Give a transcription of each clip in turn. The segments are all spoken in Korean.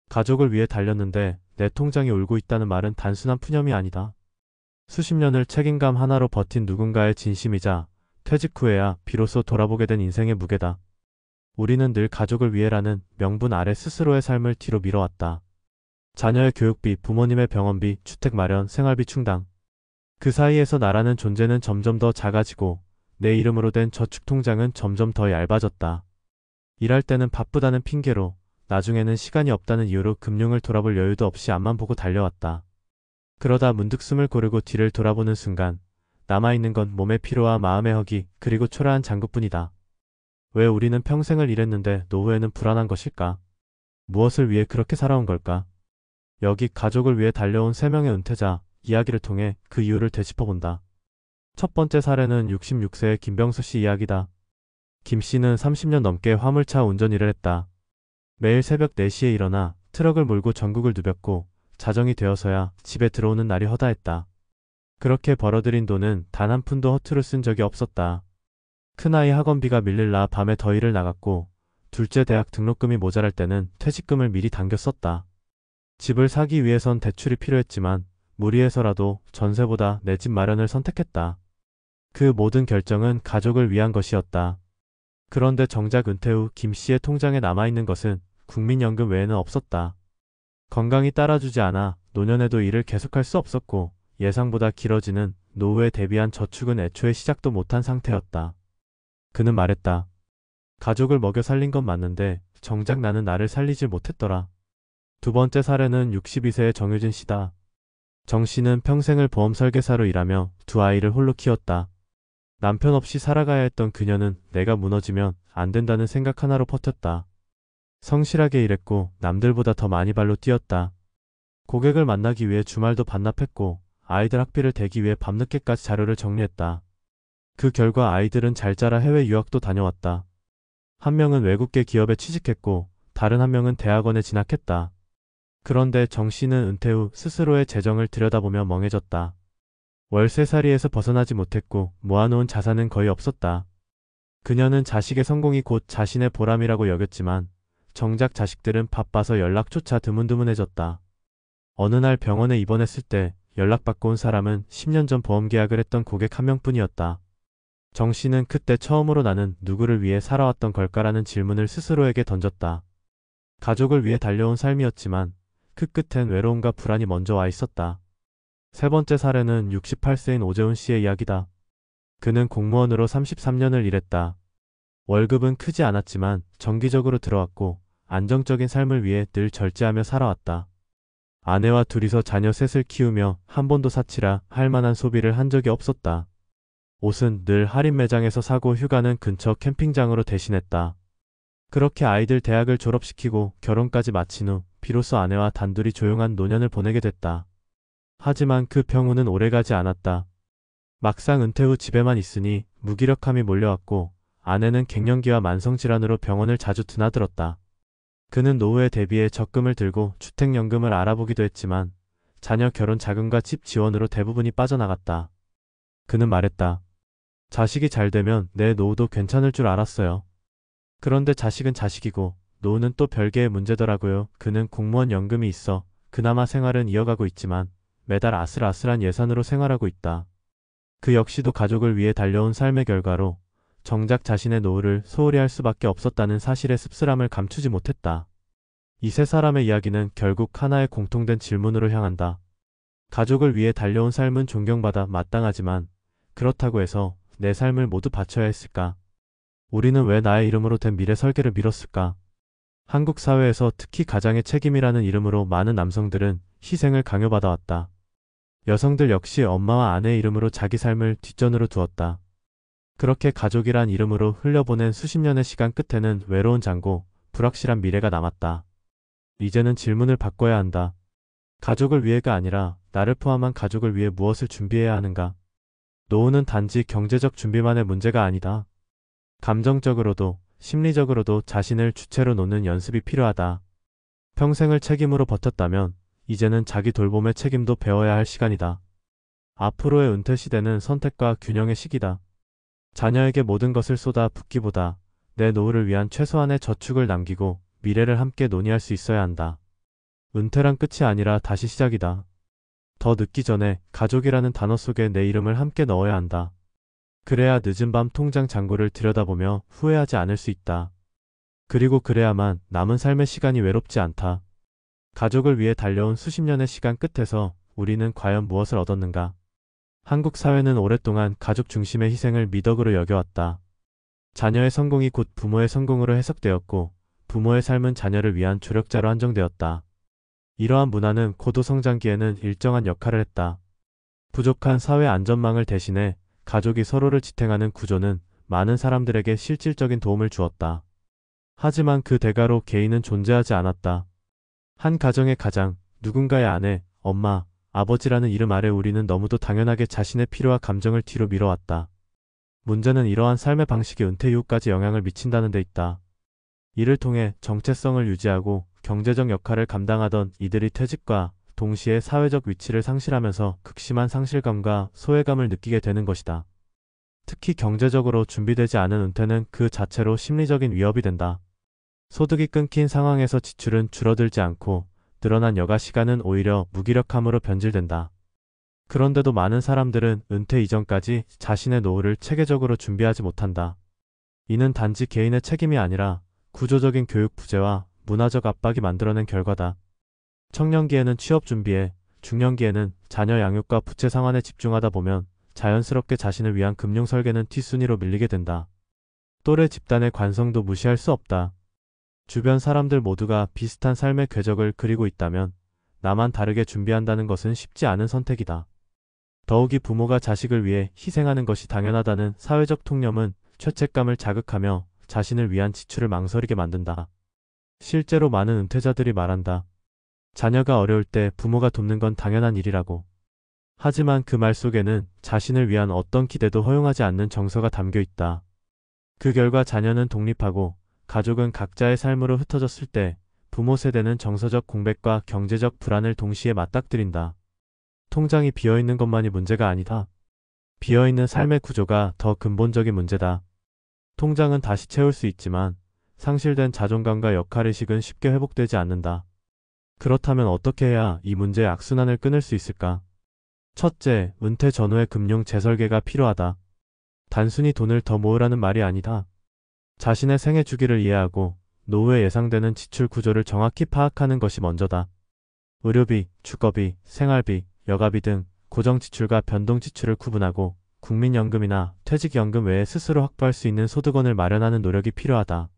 가족을 위해 달렸는데 내 통장이 울고 있다는 말은 단순한 푸념이 아니다. 수십 년을 책임감 하나로 버틴 누군가의 진심이자 퇴직 후에야 비로소 돌아보게 된 인생의 무게다. 우리는 늘 가족을 위해라는 명분 아래 스스로의 삶을 뒤로 미뤄왔다. 자녀의 교육비, 부모님의 병원비, 주택 마련, 생활비 충당. 그 사이에서 나라는 존재는 점점 더 작아지고 내 이름으로 된 저축통장은 점점 더 얇아졌다. 일할 때는 바쁘다는 핑계로, 나중에는 시간이 없다는 이유로 금융을 돌아볼 여유도 없이 앞만 보고 달려왔다. 그러다 문득 숨을 고르고 뒤를 돌아보는 순간 남아있는 건 몸의 피로와 마음의 허기 그리고 초라한 잔고뿐이다. 왜 우리는 평생을 일했는데 노후에는 불안한 것일까? 무엇을 위해 그렇게 살아온 걸까? 여기 가족을 위해 달려온 3명의 은퇴자 이야기를 통해 그 이유를 되짚어본다. 첫 번째 사례는 66세의 김병수 씨 이야기다. 김 씨는 30년 넘게 화물차 운전 일을 했다. 매일 새벽 4시에 일어나 트럭을 몰고 전국을 누볐고 자정이 되어서야 집에 들어오는 날이 허다했다. 그렇게 벌어들인 돈은 단 한 푼도 허투루 쓴 적이 없었다. 큰아이 학원비가 밀릴라 밤에 더 일을 나갔고 둘째 대학 등록금이 모자랄 때는 퇴직금을 미리 당겨 썼다. 집을 사기 위해선 대출이 필요했지만 무리해서라도 전세보다 내 집 마련을 선택했다. 그 모든 결정은 가족을 위한 것이었다. 그런데 정작 은퇴 후 김 씨의 통장에 남아있는 것은 국민연금 외에는 없었다. 건강이 따라주지 않아 노년에도 일을 계속할 수 없었고 예상보다 길어지는 노후에 대비한 저축은 애초에 시작도 못한 상태였다. 그는 말했다. 가족을 먹여 살린 건 맞는데 정작 나는 나를 살리질 못했더라. 두 번째 사례는 62세의 정유진 씨다. 정 씨는 평생을 보험 설계사로 일하며 두 아이를 홀로 키웠다. 남편 없이 살아가야 했던 그녀는 내가 무너지면 안 된다는 생각 하나로 버텼다. 성실하게 일했고 남들보다 더 많이 발로 뛰었다. 고객을 만나기 위해 주말도 반납했고 아이들 학비를 대기 위해 밤늦게까지 자료를 정리했다. 그 결과 아이들은 잘 자라 해외 유학도 다녀왔다. 한 명은 외국계 기업에 취직했고 다른 한 명은 대학원에 진학했다. 그런데 정 씨는 은퇴 후 스스로의 재정을 들여다보며 멍해졌다. 월세살이에서 벗어나지 못했고 모아놓은 자산은 거의 없었다. 그녀는 자식의 성공이 곧 자신의 보람이라고 여겼지만 정작 자식들은 바빠서 연락조차 드문드문해졌다. 어느 날 병원에 입원했을 때 연락받고 온 사람은 10년 전 보험 계약을 했던 고객 한 명뿐이었다. 정 씨는 그때 처음으로 나는 누구를 위해 살아왔던 걸까라는 질문을 스스로에게 던졌다. 가족을 위해 달려온 삶이었지만 그 끝엔 외로움과 불안이 먼저 와 있었다. 세 번째 사례는 68세인 오재훈 씨의 이야기다. 그는 공무원으로 33년을 일했다. 월급은 크지 않았지만 정기적으로 들어왔고 안정적인 삶을 위해 늘 절제하며 살아왔다. 아내와 둘이서 자녀 셋을 키우며 한 번도 사치라 할 만한 소비를 한 적이 없었다. 옷은 늘 할인 매장에서 사고 휴가는 근처 캠핑장으로 대신했다. 그렇게 아이들 대학을 졸업시키고 결혼까지 마친 후 비로소 아내와 단둘이 조용한 노년을 보내게 됐다. 하지만 그 병우는 오래가지 않았다. 막상 은퇴 후 집에만 있으니 무기력함이 몰려왔고 아내는 갱년기와 만성질환으로 병원을 자주 드나들었다. 그는 노후에 대비해 적금을 들고 주택연금을 알아보기도 했지만 자녀 결혼 자금과 집 지원으로 대부분이 빠져나갔다. 그는 말했다. 자식이 잘 되면 내 노후도 괜찮을 줄 알았어요. 그런데 자식은 자식이고 노후는 또 별개의 문제더라고요. 그는 공무원 연금이 있어 그나마 생활은 이어가고 있지만 매달 아슬아슬한 예산으로 생활하고 있다. 그 역시도 가족을 위해 달려온 삶의 결과로 정작 자신의 노후를 소홀히 할 수밖에 없었다는 사실의 씁쓸함을 감추지 못했다. 이 세 사람의 이야기는 결국 하나의 공통된 질문으로 향한다. 가족을 위해 달려온 삶은 존경받아 마땅하지만 그렇다고 해서 내 삶을 모두 바쳐야 했을까? 우리는 왜 나의 이름으로 된 미래 설계를 미뤘을까? 한국 사회에서 특히 가장의 책임이라는 이름으로 많은 남성들은 희생을 강요받아왔다. 여성들 역시 엄마와 아내의 이름으로 자기 삶을 뒷전으로 두었다. 그렇게 가족이란 이름으로 흘려보낸 수십 년의 시간 끝에는 외로운 잔고, 불확실한 미래가 남았다. 이제는 질문을 바꿔야 한다. 가족을 위해가 아니라 나를 포함한 가족을 위해 무엇을 준비해야 하는가? 노후는 단지 경제적 준비만의 문제가 아니다. 감정적으로도 심리적으로도 자신을 주체로 놓는 연습이 필요하다. 평생을 책임으로 버텼다면 이제는 자기 돌봄의 책임도 배워야 할 시간이다. 앞으로의 은퇴 시대는 선택과 균형의 시기다. 자녀에게 모든 것을 쏟아 붓기보다 내 노후를 위한 최소한의 저축을 남기고 미래를 함께 논의할 수 있어야 한다. 은퇴란 끝이 아니라 다시 시작이다. 더 늦기 전에 가족이라는 단어 속에 내 이름을 함께 넣어야 한다. 그래야 늦은 밤 통장 잔고를 들여다보며 후회하지 않을 수 있다. 그리고 그래야만 남은 삶의 시간이 외롭지 않다. 가족을 위해 달려온 수십 년의 시간 끝에서 우리는 과연 무엇을 얻었는가? 한국 사회는 오랫동안 가족 중심의 희생을 미덕으로 여겨왔다. 자녀의 성공이 곧 부모의 성공으로 해석되었고, 부모의 삶은 자녀를 위한 조력자로 한정되었다. 이러한 문화는 고도 성장기에는 일정한 역할을 했다. 부족한 사회 안전망을 대신해 가족이 서로를 지탱하는 구조는 많은 사람들에게 실질적인 도움을 주었다. 하지만 그 대가로 개인은 존재하지 않았다. 한 가정의 가장, 누군가의 아내, 엄마, 아버지라는 이름 아래 우리는 너무도 당연하게 자신의 필요와 감정을 뒤로 미뤄왔다. 문제는 이러한 삶의 방식이 은퇴 이후까지 영향을 미친다는 데 있다. 이를 통해 정체성을 유지하고 경제적 역할을 감당하던 이들이 퇴직과 동시에 사회적 위치를 상실하면서 극심한 상실감과 소외감을 느끼게 되는 것이다. 특히 경제적으로 준비되지 않은 은퇴는 그 자체로 심리적인 위협이 된다. 소득이 끊긴 상황에서 지출은 줄어들지 않고 늘어난 여가 시간은 오히려 무기력함으로 변질된다. 그런데도 많은 사람들은 은퇴 이전까지 자신의 노후를 체계적으로 준비하지 못한다. 이는 단지 개인의 책임이 아니라 구조적인 교육 부재와 문화적 압박이 만들어낸 결과다. 청년기에는 취업 준비에, 중년기에는 자녀 양육과 부채 상환에 집중하다 보면 자연스럽게 자신을 위한 금융 설계는 뒷순위로 밀리게 된다. 또래 집단의 관성도 무시할 수 없다. 주변 사람들 모두가 비슷한 삶의 궤적을 그리고 있다면 나만 다르게 준비한다는 것은 쉽지 않은 선택이다. 더욱이 부모가 자식을 위해 희생하는 것이 당연하다는 사회적 통념은 죄책감을 자극하며 자신을 위한 지출을 망설이게 만든다. 실제로 많은 은퇴자들이 말한다. 자녀가 어려울 때 부모가 돕는 건 당연한 일이라고. 하지만 그 말 속에는 자신을 위한 어떤 기대도 허용하지 않는 정서가 담겨 있다. 그 결과 자녀는 독립하고 가족은 각자의 삶으로 흩어졌을 때 부모 세대는 정서적 공백과 경제적 불안을 동시에 맞닥뜨린다. 통장이 비어있는 것만이 문제가 아니다. 비어있는 삶의 구조가 더 근본적인 문제다. 통장은 다시 채울 수 있지만 상실된 자존감과 역할의식은 쉽게 회복되지 않는다. 그렇다면 어떻게 해야 이 문제의 악순환을 끊을 수 있을까? 첫째, 은퇴 전후의 금융 재설계가 필요하다. 단순히 돈을 더 모으라는 말이 아니다. 자신의 생애 주기를 이해하고 노후에 예상되는 지출 구조를 정확히 파악하는 것이 먼저다. 의료비, 주거비, 생활비, 여가비 등 고정 지출과 변동 지출을 구분하고 국민연금이나 퇴직연금 외에 스스로 확보할 수 있는 소득원을 마련하는 노력이 필요하다.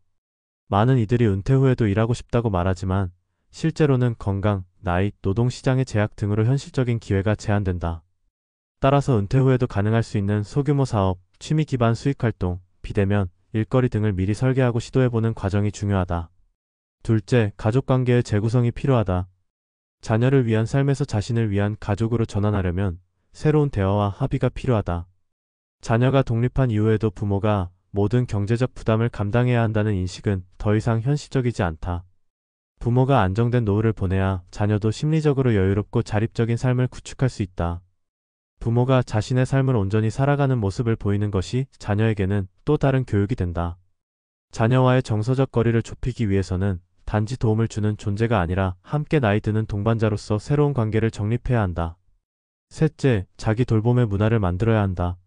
많은 이들이 은퇴 후에도 일하고 싶다고 말하지만 실제로는 건강, 나이, 노동시장의 제약 등으로 현실적인 기회가 제한된다. 따라서 은퇴 후에도 가능할 수 있는 소규모 사업, 취미 기반 수익활동, 비대면, 일거리 등을 미리 설계하고 시도해보는 과정이 중요하다. 둘째, 가족관계의 재구성이 필요하다. 자녀를 위한 삶에서 자신을 위한 가족으로 전환하려면 새로운 대화와 합의가 필요하다. 자녀가 독립한 이후에도 부모가 모든 경제적 부담을 감당해야 한다는 인식은 더 이상 현실적이지 않다. 부모가 안정된 노후를 보내야 자녀도 심리적으로 여유롭고 자립적인 삶을 구축할 수 있다. 부모가 자신의 삶을 온전히 살아가는 모습을 보이는 것이 자녀에게는 또 다른 교육이 된다. 자녀와의 정서적 거리를 좁히기 위해서는 단지 도움을 주는 존재가 아니라 함께 나이 드는 동반자로서 새로운 관계를 정립해야 한다. 셋째, 자기 돌봄의 문화를 만들어야 한다.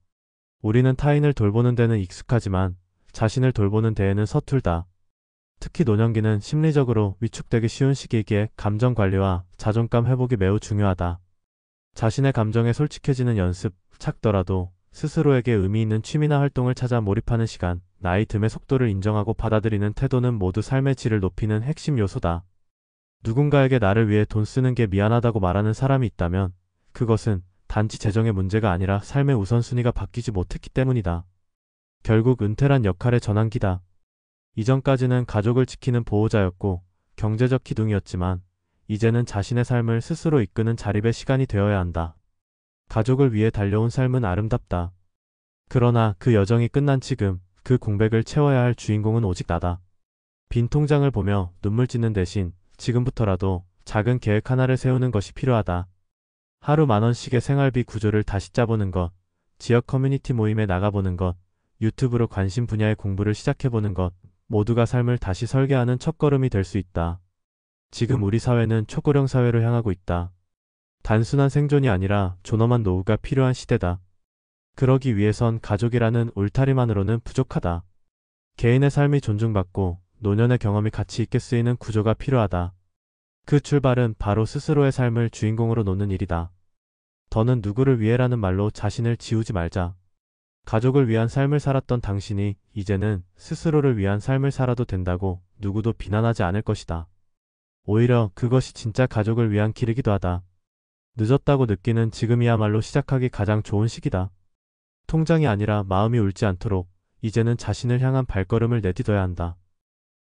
우리는 타인을 돌보는 데는 익숙하지만 자신을 돌보는 데에는 서툴다. 특히 노년기는 심리적으로 위축되기 쉬운 시기이기에 감정 관리와 자존감 회복이 매우 중요하다. 자신의 감정에 솔직해지는 연습, 작더라도 스스로에게 의미 있는 취미나 활동을 찾아 몰입하는 시간, 나이 듦의 속도를 인정하고 받아들이는 태도는 모두 삶의 질을 높이는 핵심 요소다. 누군가에게 나를 위해 돈 쓰는 게 미안하다고 말하는 사람이 있다면 그것은 단지 재정의 문제가 아니라 삶의 우선순위가 바뀌지 못했기 때문이다. 결국 은퇴란 역할의 전환기다. 이전까지는 가족을 지키는 보호자였고 경제적 기둥이었지만 이제는 자신의 삶을 스스로 이끄는 자립의 시간이 되어야 한다. 가족을 위해 달려온 삶은 아름답다. 그러나 그 여정이 끝난 지금 그 공백을 채워야 할 주인공은 오직 나다. 빈 통장을 보며 눈물 짓는 대신 지금부터라도 작은 계획 하나를 세우는 것이 필요하다. 하루 10,000원씩의 생활비 구조를 다시 짜보는 것, 지역 커뮤니티 모임에 나가보는 것, 유튜브로 관심 분야의 공부를 시작해보는 것, 모두가 삶을 다시 설계하는 첫걸음이 될 수 있다. 지금 우리 사회는 초고령 사회로 향하고 있다. 단순한 생존이 아니라 존엄한 노후가 필요한 시대다. 그러기 위해선 가족이라는 울타리만으로는 부족하다. 개인의 삶이 존중받고 노년의 경험이 가치 있게 쓰이는 구조가 필요하다. 그 출발은 바로 스스로의 삶을 주인공으로 놓는 일이다. 더는 누구를 위해라는 말로 자신을 지우지 말자. 가족을 위한 삶을 살았던 당신이 이제는 스스로를 위한 삶을 살아도 된다고 누구도 비난하지 않을 것이다. 오히려 그것이 진짜 가족을 위한 길이기도 하다. 늦었다고 느끼는 지금이야말로 시작하기 가장 좋은 시기다. 통장이 아니라 마음이 울지 않도록 이제는 자신을 향한 발걸음을 내딛어야 한다.